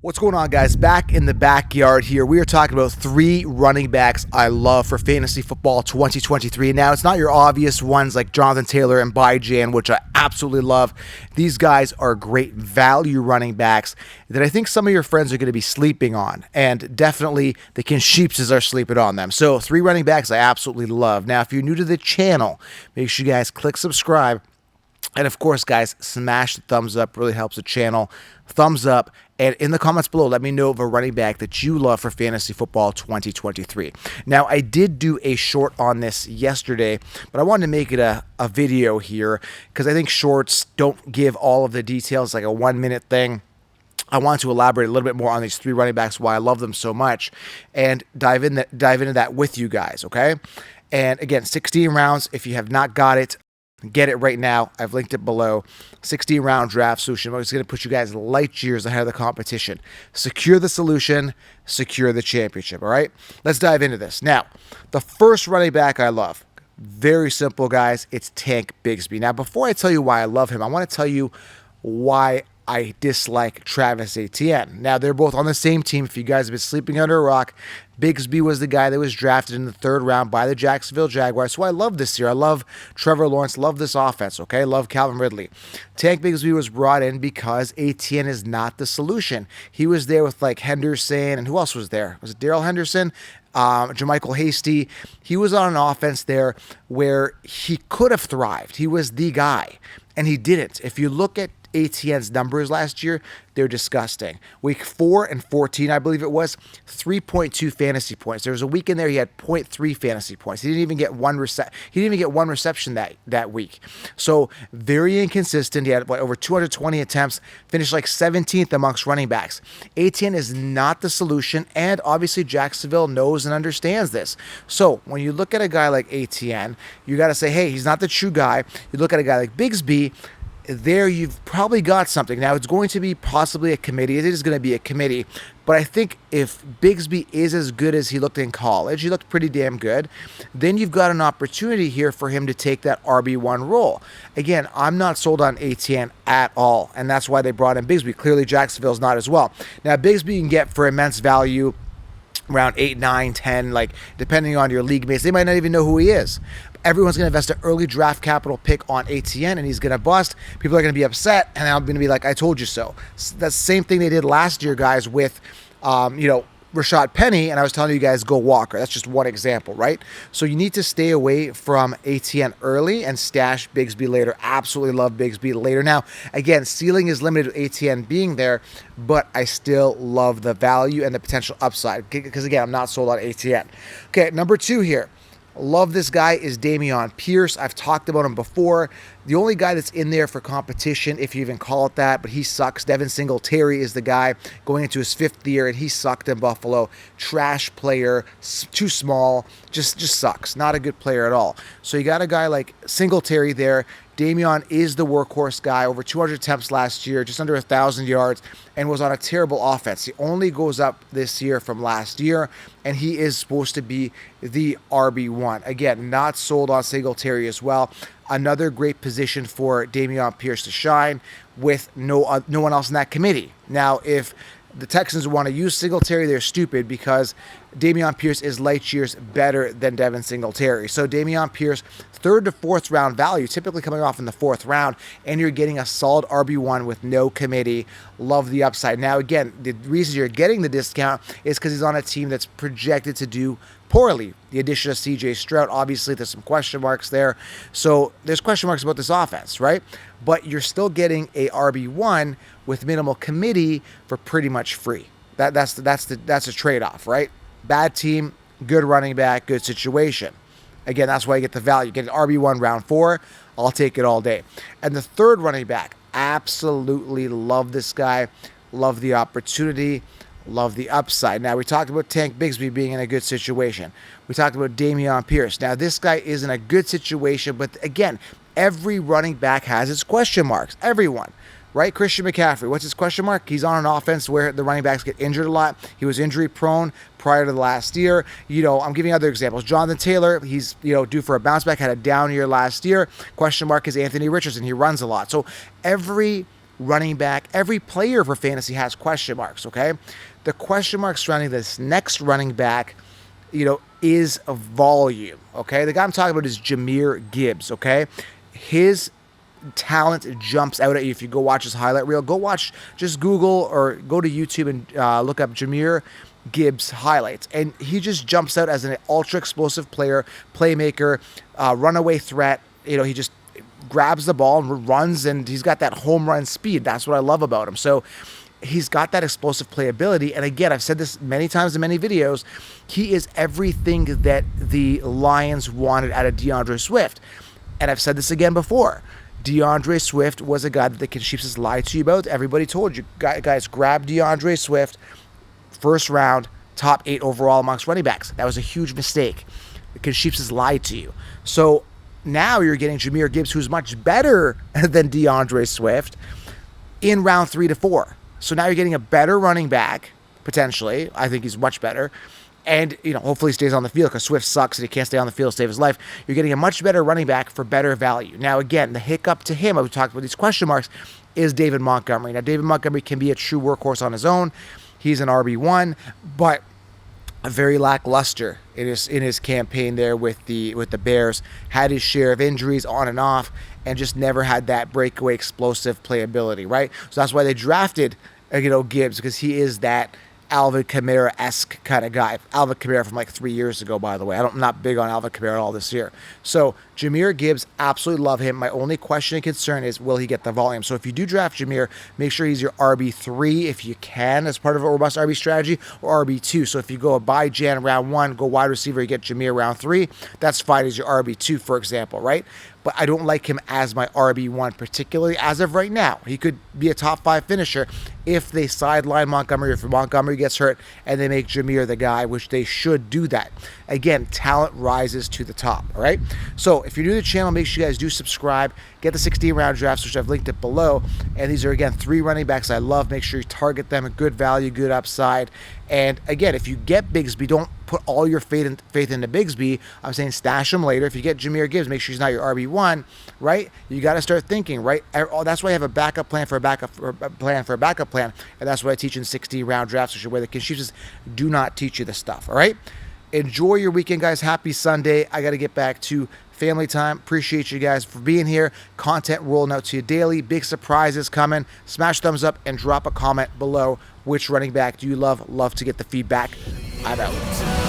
What's going on, guys? Back in the backyard here. We are talking about three running backs I love for fantasy football 2023. Now, it's not your obvious ones like Jonathan Taylor and Bijan, which I absolutely love. These guys are great value running backs that I think some of your friends are going to be sleeping on, and definitely the Kinsheepses are sleeping on them. So, three running backs I absolutely love. Now, if you're new to the channel, make sure you guys click subscribe. And of course, guys, smash the thumbs up. Really helps the channel. Thumbs up. And in the comments below, let me know of a running back that you love for fantasy football 2023. Now, I did do a short on this yesterday, but I wanted to make it a video here because I think shorts don't give all of the details, like a 1-minute thing. I want to elaborate a little bit more on these three running backs, why I love them so much, and dive into that with you guys, okay? And again, 16 rounds. If you have not got it, get it right now. I've linked it below. 16-round draft solution. It's going to put you guys light years ahead of the competition. Secure the solution, secure the championship, all right? Let's dive into this. Now, the first running back I love, very simple, guys. It's Tank Bigsby. Now, before I tell you why I love him, I want to tell you why I dislike Travis Etienne. Now, they're both on the same team. If you guys have been sleeping under a rock, Bigsby was the guy that was drafted in the 3rd round by the Jacksonville Jaguars. So I love this year. I love Trevor Lawrence, love this offense, okay? Love Calvin Ridley. Tank Bigsby was brought in because Etienne is not the solution. He was there with like Henderson, and who else was there? Was it Darrell Henderson? Jermichael Hasty. He was on an offense there where he could have thrived. He was the guy, and he didn't. If you look at Etienne's numbers last year, they're disgusting. Week 4 and 14, I believe it was, 3.2 fantasy points. There was a week in there he had 0.3 fantasy points. He didn't even get one reception that week. So very inconsistent. He had over 220 attempts, finished like 17th amongst running backs. Etienne is not the solution, and obviously Jacksonville knows and understands this. So when you look at a guy like Etienne, you got to say, hey, he's not the true guy. You look at a guy like Bigsby, there you've probably got something. Now, it's going to be possibly a committee. It is going to be a committee. But I think if Bigsby is as good as he looked in college, he looked pretty damn good, then you've got an opportunity here for him to take that RB1 role. Again, I'm not sold on Etienne at all, and that's why they brought in Bigsby. Clearly, Jacksonville's not as well. Now, Bigsby you can get for immense value around 8, 9, 10, like depending on your league mates. They might not even know who he is. Everyone's going to invest an early draft capital pick on Etienne, and he's going to bust. People are going to be upset, and I'm going to be like, I told you so. That's the same thing they did last year, guys, with, Rashad Penny, and I was telling you guys, go Walker. That's just one example, right? So you need to stay away from Etienne early and stash Bigsby later. Absolutely love Bigsby later. Now, again, ceiling is limited with Etienne being there, but I still love the value and the potential upside because, again, I'm not sold on Etienne. Okay, number 2 here. Love this guy is Damion Pierce. I've talked about him before. The only guy that's in there for competition, if you even call it that, but he sucks. Devin Singletary is the guy going into his 5th year, and he sucked in Buffalo. Trash player, too small, just sucks. Not a good player at all. So you got a guy like Singletary there. Damion is the workhorse guy, over 200 attempts last year, just under 1,000 yards, and was on a terrible offense. He only goes up this year from last year, and he is supposed to be the RB1. Again, not sold on Singletary as well. Another great position for Damion Pierce to shine with no one else in that committee. Now, if the Texans want to use Singletary, they're stupid because Damion Pierce is light years better than Devin Singletary. So Damion Pierce, 3rd to 4th round value, typically coming off in the 4th round, and you're getting a solid RB1 with no committee. Love the upside. Now, again, the reason you're getting the discount is because he's on a team that's projected to do poorly. The addition of C.J. Stroud, obviously, there's some question marks there. So there's question marks about this offense, right? But you're still getting a RB1 with minimal committee for pretty much free. That's a trade-off, right? Bad team, good running back, good situation. Again, that's why you get the value. Get an RB1 round 4, I'll take it all day. And the 3rd running back, absolutely love this guy. Love the opportunity. Love the upside. Now, we talked about Tank Bigsby being in a good situation. We talked about Damion Pierce. Now, this guy is in a good situation, but again, every running back has its question marks. Everyone, right? Christian McCaffrey, what's his question mark? He's on an offense where the running backs get injured a lot. He was injury prone prior to the last year. I'm giving other examples. Jonathan Taylor, he's, due for a bounce back, had a down year last year. Question mark is Anthony Richardson. He runs a lot. So every running back, every player for fantasy has question marks, okay? The question mark surrounding this next running back, is a volume, okay? The guy I'm talking about is Jamir Gibbs, okay? His talent jumps out at you if you go watch his highlight reel. Just Google or go to YouTube and look up Jamir Gibbs highlights, and he just jumps out as an ultra explosive player, playmaker, runaway threat. He just grabs the ball and runs, and he's got that home run speed. That's what I love about him. So he's got that explosive playability. And again, I've said this many times in many videos, he is everything that the Lions wanted out of DeAndre Swift. And I've said this again before. DeAndre Swift was a guy that the Chiefs lied to you about. Everybody told you, guys, grab DeAndre Swift, first round, top 8 overall amongst running backs. That was a huge mistake. The Chiefs lied to you. So now you're getting Jamir Gibbs, who's much better than DeAndre Swift, in round 3 to 4. So now you're getting a better running back, potentially. I think he's much better. And, hopefully he stays on the field because Swift sucks and he can't stay on the field to save his life. You're getting a much better running back for better value. Now, again, the hiccup to him, we talked about these question marks, is David Montgomery. Now, David Montgomery can be a true workhorse on his own. He's an RB1, but very lackluster in his campaign there with the Bears. Had his share of injuries on and off, and just never had that breakaway explosive playability, right? So that's why they drafted Gibbs, because he is that Alvin Kamara-esque kind of guy. Alvin Kamara from like 3 years ago, by the way. I'm not big on Alvin Kamara at all this year. So Jamir Gibbs, absolutely love him. My only question and concern is, will he get the volume? So if you do draft Jamir, make sure he's your RB3 if you can, as part of a robust RB strategy, or RB2. So if you go buy Jan round 1, go wide receiver, you get Jamir round 3, that's fine as your RB2, for example, right? But I don't like him as my RB1, particularly as of right now. He could be a top 5 finisher if they sideline Montgomery, or if Montgomery gets hurt and they make Jamir the guy, which they should do that. Again, talent rises to the top, all right? So if you're new to the channel, make sure you guys do subscribe. Get the 16-round drafts, which I've linked it below. And these are, again, 3 running backs I love. Make sure you target them. A good value, good upside. And, again, if you get Bigsby, don't put all your faith into Bigsby. I'm saying stash him later. If you get Jamir Gibbs, make sure he's not your RB1, right? You got to start thinking, right? That's why I have a backup plan for a backup plan. And that's what I teach in 16-round drafts, which is where the Chiefs do not teach you the stuff, all right? Enjoy your weekend, guys. Happy Sunday. I got to get back to family time. Appreciate you guys for being here. Content rolling out to you daily. Big surprises coming. Smash thumbs up and drop a comment below. Which running back do you love? Love to get the feedback. I'm out.